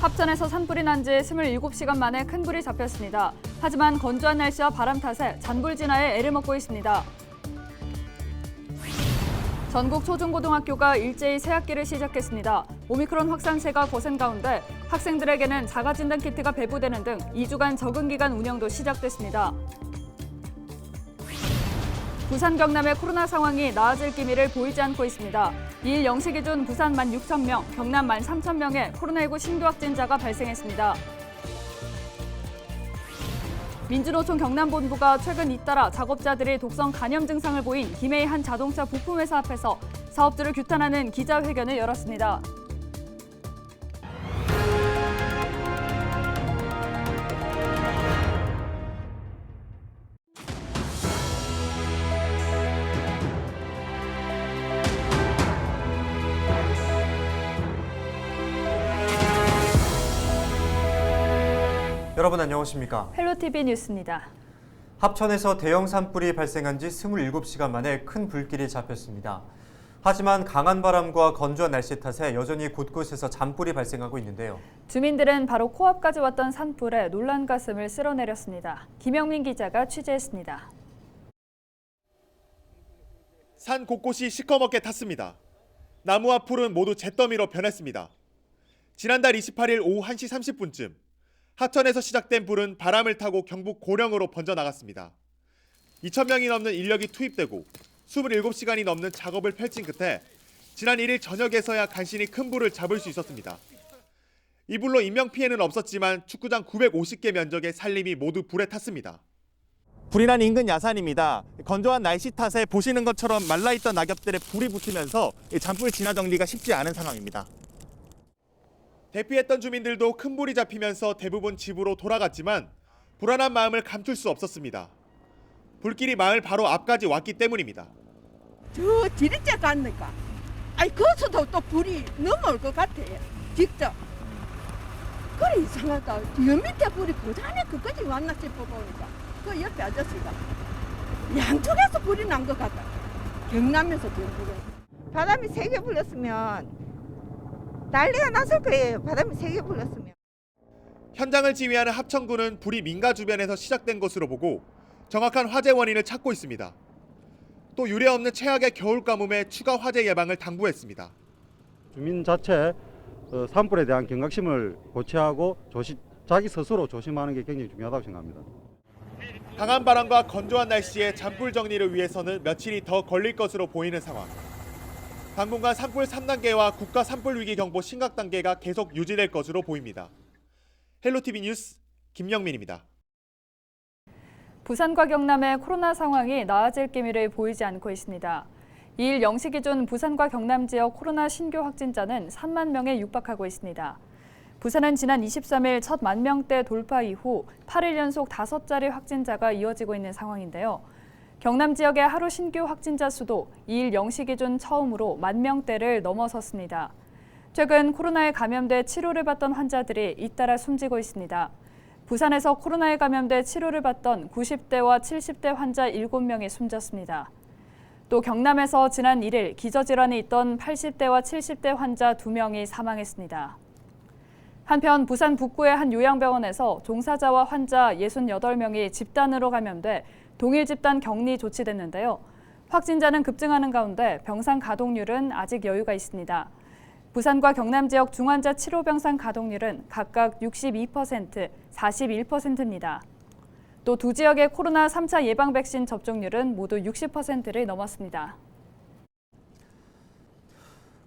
합천에서 산불이 난 지 27시간 만에 큰 불이 잡혔습니다. 하지만 건조한 날씨와 바람 탓에 잔불 진화에 애를 먹고 있습니다. 전국 초중고등학교가 일제히 새학기를 시작했습니다. 오미크론 확산세가 거센 가운데 학생들에게는 자가진단 키트가 배부되는 등 2주간 적응기간 운영도 시작됐습니다. 부산 경남의 코로나 상황이 나아질 기미를 보이지 않고 있습니다. 2일 0시 기준 부산 16,000명, 경남 13,000명의 코로나19 신규 확진자가 발생했습니다. 민주노총 경남본부가 최근 잇따라 작업자들이 독성 간염 증상을 보인 김해의 한 자동차 부품회사 앞에서 사업주를 규탄하는 기자회견을 열었습니다. 여러분 안녕하십니까? 헬로티비 뉴스입니다. 합천에서 대형 산불이 발생한 지 27시간 만에 큰 불길이 잡혔습니다. 하지만 강한 바람과 건조한 날씨 탓에 여전히 곳곳에서 잔불이 발생하고 있는데요. 주민들은 바로 코앞까지 왔던 산불에 놀란 가슴을 쓸어내렸습니다. 김영민 기자가 취재했습니다. 산 곳곳이 시커멓게 탔습니다. 나무와 풀은 모두 잿더미로 변했습니다. 지난달 28일 오후 1시 30분쯤 하천에서 시작된 불은 바람을 타고 경북 고령으로 번져나갔습니다. 2,000명이 넘는 인력이 투입되고 27시간이 넘는 작업을 펼친 끝에 지난 1일 저녁에서야 간신히 큰 불을 잡을 수 있었습니다. 이 불로 인명피해는 없었지만 축구장 950개 면적의 산림이 모두 불에 탔습니다. 불이 난 인근 야산입니다. 건조한 날씨 탓에 보시는 것처럼 말라있던 낙엽들에 불이 붙으면서 잔불 진화 정리가 쉽지 않은 상황입니다. 대피했던 주민들도 큰 불이 잡히면서 대부분 집으로 돌아갔지만 불안한 마음을 감출 수 없었습니다. 불길이 마을 바로 앞까지 왔기 때문입니다. 저 지리째 갔니까 거기서도 또 불이 넘어올 것 같아. 직접. 그래 이상하다. 저 밑에 불이 고장에 끝까지 왔나 싶어보니까 그 옆에 아저씨가 양쪽에서 불이 난 것 같다. 경남에서 전국에. 바람이 세게 불렀으면 난리가 났을 거예요. 바람이 세게 불렀으면. 현장을 지휘하는 합천군은 불이 민가 주변에서 시작된 것으로 보고 정확한 화재 원인을 찾고 있습니다. 또 유례없는 최악의 겨울 가뭄에 추가 화재 예방을 당부했습니다. 주민 자체 산불에 대한 경각심을 고취하고 자기 스스로 조심하는 게 굉장히 중요하다고 생각합니다. 강한 바람과 건조한 날씨에 잔불 정리를 위해서는 며칠이 더 걸릴 것으로 보이는 상황. 당분간 산불 3단계와 국가 산불 위기 경보 심각 단계가 계속 유지될 것으로 보입니다. 헬로티비 뉴스 김영민입니다. 부산과 경남의 코로나 상황이 나아질 기미를 보이지 않고 있습니다. 2일 0시 기준 부산과 경남 지역 코로나 신규 확진자는 3만 명에 육박하고 있습니다. 부산은 지난 23일 첫 10,000명대 돌파 이후 8일 연속 5자리 확진자가 이어지고 있는 상황인데요. 경남 지역의 하루 신규 확진자 수도 2일 0시 기준 처음으로 10,000명대를 넘어섰습니다. 최근 코로나에 감염돼 치료를 받던 환자들이 잇따라 숨지고 있습니다. 부산에서 코로나에 감염돼 치료를 받던 90대와 70대 환자 7명이 숨졌습니다. 또 경남에서 지난 1일 기저질환이 있던 80대와 70대 환자 2명이 사망했습니다. 한편 부산 북구의 한 요양병원에서 종사자와 환자 68명이 집단으로 감염돼 동일 집단 격리 조치됐는데요. 확진자는 급증하는 가운데 병상 가동률은 아직 여유가 있습니다. 부산과 경남 지역 중환자 치료 병상 가동률은 각각 62%, 41%입니다. 또 두 지역의 코로나 3차 예방 백신 접종률은 모두 60%를 넘었습니다.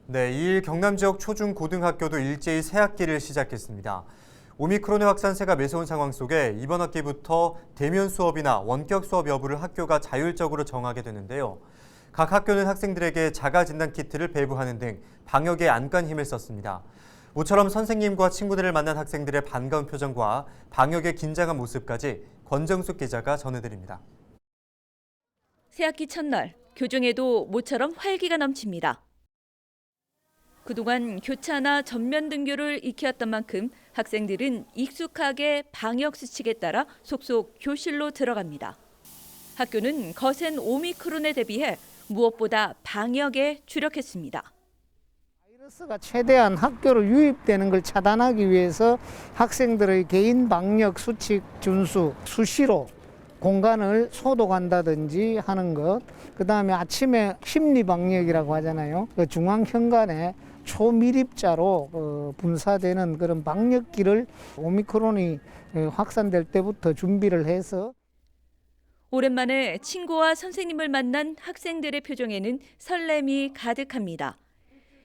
네, 2일 경남 지역 초중 고등학교도 일제히 새학기를 시작했습니다. 오미크론의 확산세가 매서운 상황 속에 이번 학기부터 대면 수업이나 원격 수업 여부를 학교가 자율적으로 정하게 되는데요. 각 학교는 학생들에게 자가진단 키트를 배부하는 등 방역에 안간 힘을 썼습니다. 모처럼 선생님과 친구들을 만난 학생들의 반가운 표정과 방역에 긴장한 모습까지 권정숙 기자가 전해드립니다. 새학기 첫날, 교정에도 모처럼 활기가 넘칩니다. 그동안 교차나 전면 등교를 익혀왔던 만큼 학생들은 익숙하게 방역 수칙에 따라 속속 교실로 들어갑니다. 학교는 거센 오미크론에 대비해 무엇보다 방역에 주력했습니다. 바이러스가 최대한 학교로 유입되는 걸 차단하기 위해서 학생들의 개인 방역 수칙 준수, 수시로 공간을 소독한다든지 하는 것, 그다음에 아침에 심리 방역이라고 하잖아요. 그 중앙 현관에 초밀입자로 분사되는 그런 방역기를 오미크론이 확산될 때부터 준비를 해서 오랜만에 친구와 선생님을 만난 학생들의 표정에는 설렘이 가득합니다.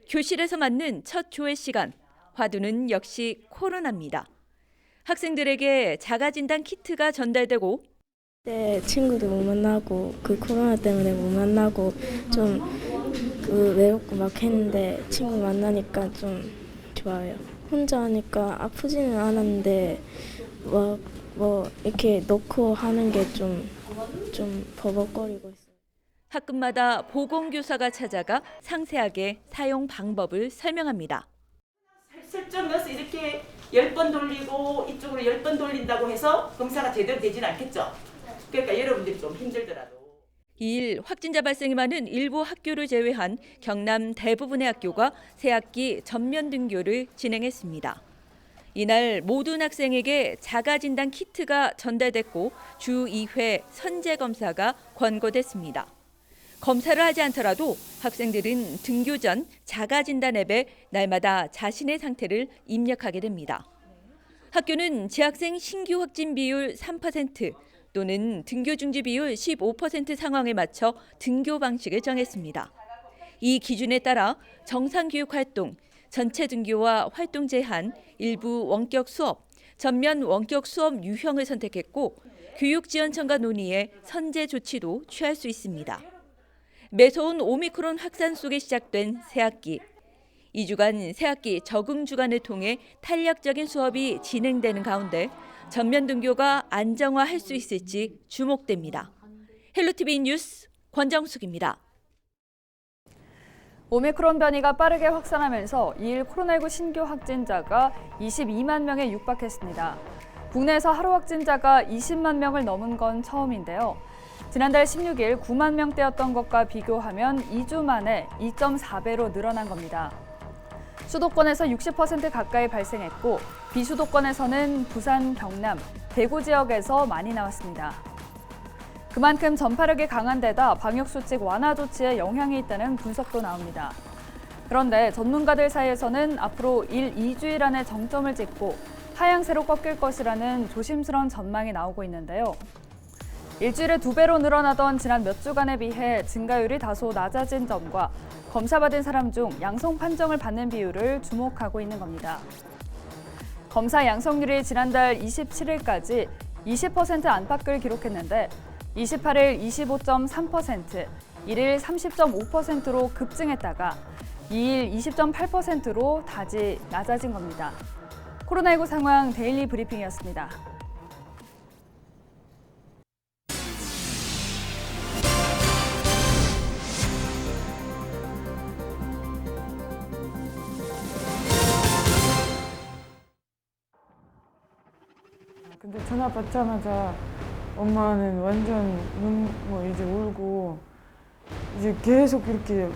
교실에서 맞는 첫 조회 시간, 화두는 역시 코로나입니다. 학생들에게 자가진단 키트가 전달되고 네, 친구도 못 만나고 그 코로나 때문에 못 만나고 좀 외롭고 막 했는데 친구 만나니까 좀 좋아요. 혼자 하니까 아프지는 않았는데 뭐 이렇게 놓고 하는 게 좀 버벅거리고 있어요. 학급마다 보건교사가 찾아가 상세하게 사용 방법을 설명합니다. 슬쩍 넣어서 이렇게 10번 돌리고 이쪽으로 10번 돌린다고 해서 검사가 제대로 되지는 않겠죠. 그러니까 여러분들이 좀 힘들더라도. 이일 확진자 발생이 많은 일부 학교를 제외한 경남 대부분의 학교가 새학기 전면 등교를 진행했습니다. 이날 모든 학생에게 자가진단 키트가 전달됐고 주 2회 선제검사가 권고됐습니다. 검사를 하지 않더라도 학생들은 등교 전 자가진단 앱에 날마다 자신의 상태를 입력하게 됩니다. 학교는 재학생 신규 확진 비율 3% 또는 등교 중지 비율 15% 상황에 맞춰 등교 방식을 정했습니다. 이 기준에 따라 정상교육 활동, 전체 등교와 활동 제한, 일부 원격 수업, 전면 원격 수업 유형을 선택했고 교육지원청과 논의해 선제 조치도 취할 수 있습니다. 매서운 오미크론 확산 속에 시작된 새학기. 2주간 새학기 적응 주간을 통해 탄력적인 수업이 진행되는 가운데 전면 등교가 안정화할 수 있을지 주목됩니다. 헬로티비 뉴스 권정숙입니다. 오미크론 변이가 빠르게 확산하면서 2일 코로나19 신규 확진자가 22만 명에 육박했습니다. 국내에서 하루 확진자가 20만 명을 넘은 건 처음인데요. 지난달 16일 9만 명대였던 것과 비교하면 2주 만에 2.4배로 늘어난 겁니다. 수도권에서 60% 가까이 발생했고 비수도권에서는 부산, 경남, 대구 지역에서 많이 나왔습니다. 그만큼 전파력이 강한 데다 방역수칙 완화 조치에 영향이 있다는 분석도 나옵니다. 그런데 전문가들 사이에서는 앞으로 2주일 안에 정점을 찍고 하향세로 꺾일 것이라는 조심스러운 전망이 나오고 있는데요. 일주일에 2배로 늘어나던 지난 몇 주간에 비해 증가율이 다소 낮아진 점과 검사받은 사람 중 양성 판정을 받는 비율을 주목하고 있는 겁니다. 검사 양성률이 지난달 27일까지 20% 안팎을 기록했는데 28일 25.3%, 1일 30.5%로 급증했다가 2일 20.8%로 다시 낮아진 겁니다. 코로나19 상황 데일리 브리핑이었습니다. 근데 전화 받자마자 엄마는 완전 이제 울고 이제 계속 이렇게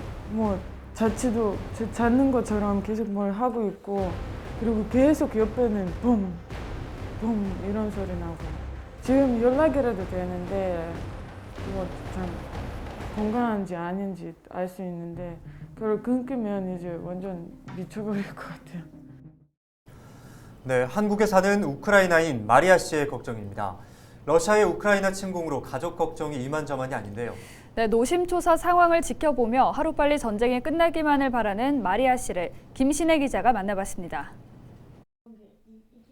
잤는 것처럼 계속 뭘 하고 있고 그리고 계속 옆에는 붕 이런 소리 나고 지금 연락이라도 되는데 참 건강한지 아닌지 알 수 있는데 그걸 끊기면 이제 완전 미쳐버릴 것 같아요. 네, 한국에 사는 우크라이나인 마리아 씨의 걱정입니다. 러시아의 우크라이나 침공으로 가족 걱정이 이만저만이 아닌데요. 네, 노심초사 상황을 지켜보며 하루빨리 전쟁이 끝나기만을 바라는 마리아 씨를 김신혜 기자가 만나봤습니다.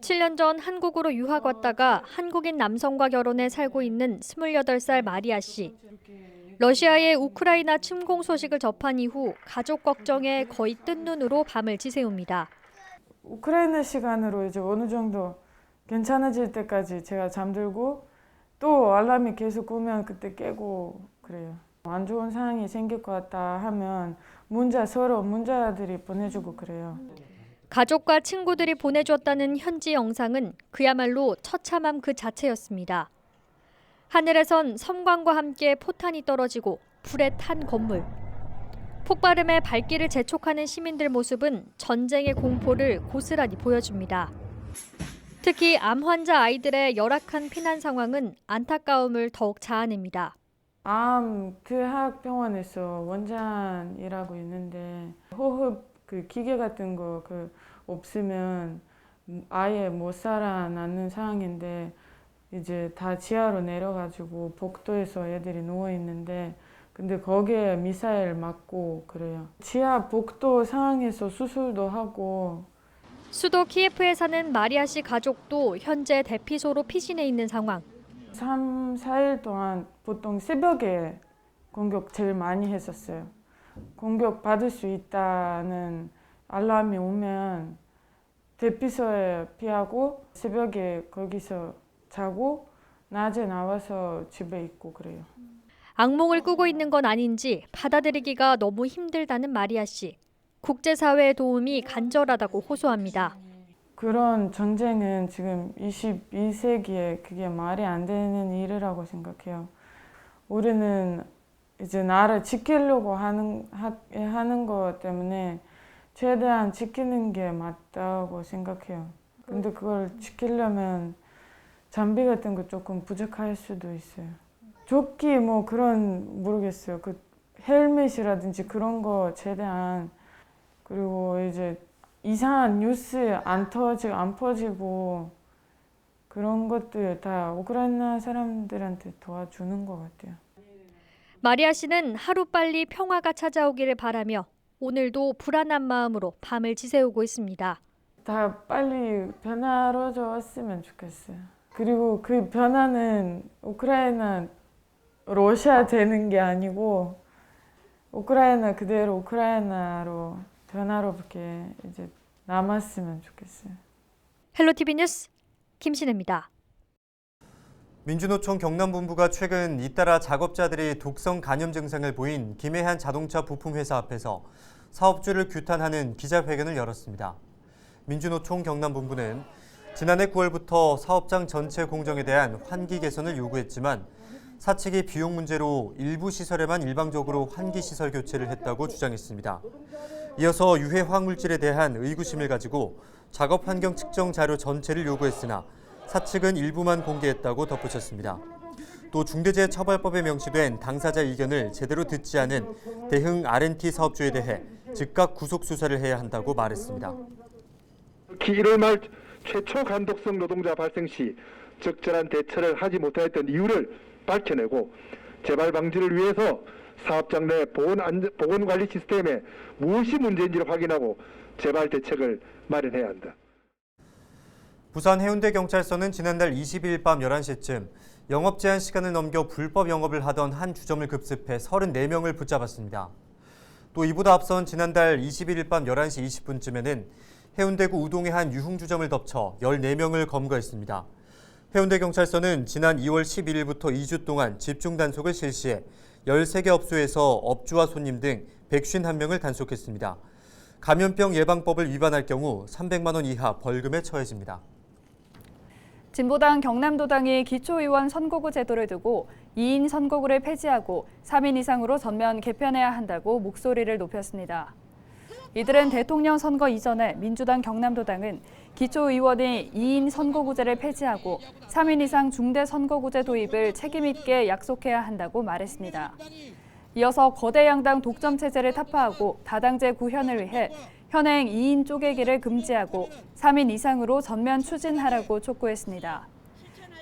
7년 전 한국으로 유학 왔다가 한국인 남성과 결혼해 살고 있는 28살 마리아 씨. 러시아의 우크라이나 침공 소식을 접한 이후 가족 걱정에 거의 뜬 눈으로 밤을 지새웁니다. 우크라이나 시간으로 이제 어느 정도 괜찮아질 때까지 제가 잠들고 또 알람이 계속 오면 그때 깨고 그래요. 안 좋은 상황이 생길 것 같다 하면 서로 문자들이 보내주고 그래요. 가족과 친구들이 보내줬다는 현지 영상은 그야말로 처참함 그 자체였습니다. 하늘에선 섬광과 함께 포탄이 떨어지고 불에 탄 건물. 폭발음에 발길을 재촉하는 시민들 모습은 전쟁의 공포를 고스란히 보여줍니다. 특히 암 환자 아이들의 열악한 피난 상황은 안타까움을 더욱 자아냅니다. 암 교학병원에서 원장 일하고 있는데 호흡 기계 같은 거 없으면 아예 못 살아나는 상황인데 이제 다 지하로 내려가지고 복도에서 애들이 누워 있는데 근데 거기에 미사일 맞고 그래요. 지하 복도 상황에서 수술도 하고. 수도 키예프에 사는 마리아 씨 가족도 현재 대피소로 피신해 있는 상황. 3, 4일 동안 보통 새벽에 공격 제일 많이 했었어요. 공격 받을 수 있다는 알람이 오면 대피소에 피하고 새벽에 거기서 자고 낮에 나와서 집에 있고 그래요. 악몽을 꾸고 있는 건 아닌지 받아들이기가 너무 힘들다는 마리아 씨. 국제사회의 도움이 간절하다고 호소합니다. 그런 전쟁은 지금 21세기에 그게 말이 안 되는 일이라고 생각해요. 우리는 이제 나를 지키려고 하는 것 때문에 최대한 지키는 게 맞다고 생각해요. 근데 그걸 지키려면 장비 같은 거 조금 부족할 수도 있어요. 조끼 그런 모르겠어요. 헬멧이라든지 그런 거 최대한 그리고 이제 이상한 뉴스 안 퍼지고 그런 것들 다 우크라이나 사람들한테 도와주는 것 같아요. 마리아 씨는 하루빨리 평화가 찾아오기를 바라며 오늘도 불안한 마음으로 밤을 지새우고 있습니다. 다 빨리 변화로웠으면 좋겠어요. 그리고 그 변화는 우크라이나, 러시아 되는 게 아니고 우크라이나 그대로 우크라이나로 변화롭게 이제 남았으면 좋겠어요. 헬로티비 뉴스 김신혜입니다. 민주노총 경남본부가 최근 잇따라 작업자들이 독성 간염 증상을 보인 김해한 자동차 부품회사 앞에서 사업주를 규탄하는 기자회견을 열었습니다. 민주노총 경남본부는 지난해 9월부터 사업장 전체 공정에 대한 환기 개선을 요구했지만 사측이 비용 문제로 일부 시설에만 일방적으로 환기 시설 교체를 했다고 주장했습니다. 이어서 유해 화학물질에 대한 의구심을 가지고 작업 환경 측정 자료 전체를 요구했으나 사측은 일부만 공개했다고 덧붙였습니다. 또 중대재해처벌법에 명시된 당사자 의견을 제대로 듣지 않은 대흥 R&T 사업주에 대해 즉각 구속 수사를 해야 한다고 말했습니다. 1월 말 최초 간독성 노동자 발생 시 적절한 대처를 하지 못하였던 이유를 밝혀내고 재발 방지를 위해서 사업장 내 보건관리 시스템에 무엇이 문제인지를 확인하고 재발 대책을 마련해야 한다. 부산 해운대경찰서는 지난달 22일 밤 11시쯤 영업 제한 시간을 넘겨 불법 영업을 하던 한 주점을 급습해 34명을 붙잡았습니다. 또 이보다 앞선 지난달 21일 밤 11시 20분쯤에는 해운대구 우동의 한 유흥주점을 덮쳐 14명을 검거했습니다. 해운대경찰서는 지난 2월 11일부터 2주 동안 집중 단속을 실시해 13개 업소에서 업주와 손님 등 151명을 단속했습니다. 감염병 예방법을 위반할 경우 300만 원 이하 벌금에 처해집니다. 진보당 경남도당이 기초의원 선거구 제도를 두고 2인 선거구를 폐지하고 3인 이상으로 전면 개편해야 한다고 목소리를 높였습니다. 이들은 대통령 선거 이전에 민주당 경남도당은 기초의원이 2인 선거구제를 폐지하고 3인 이상 중대 선거구제 도입을 책임있게 약속해야 한다고 말했습니다. 이어서 거대 양당 독점 체제를 타파하고 다당제 구현을 위해 현행 2인 쪼개기를 금지하고 3인 이상으로 전면 추진하라고 촉구했습니다.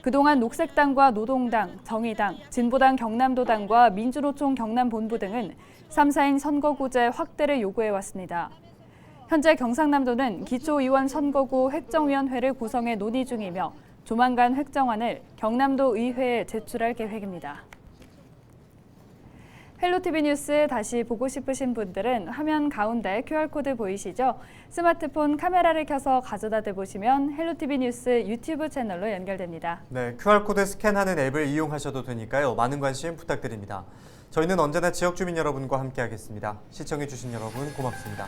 그동안 녹색당과 노동당, 정의당, 진보당 경남도당과 민주노총 경남본부 등은 3, 4인 선거구제 확대를 요구해왔습니다. 현재 경상남도는 기초의원 선거구 획정위원회를 구성해 논의 중이며 조만간 획정안을 경남도 의회에 제출할 계획입니다. 헬로티비 뉴스 다시 보고 싶으신 분들은 화면 가운데 QR코드 보이시죠? 스마트폰 카메라를 켜서 가져다 대보시면 헬로티비 뉴스 유튜브 채널로 연결됩니다. 네, QR코드 스캔하는 앱을 이용하셔도 되니까요. 많은 관심 부탁드립니다. 저희는 언제나 지역 주민 여러분과 함께하겠습니다. 시청해주신 여러분 고맙습니다.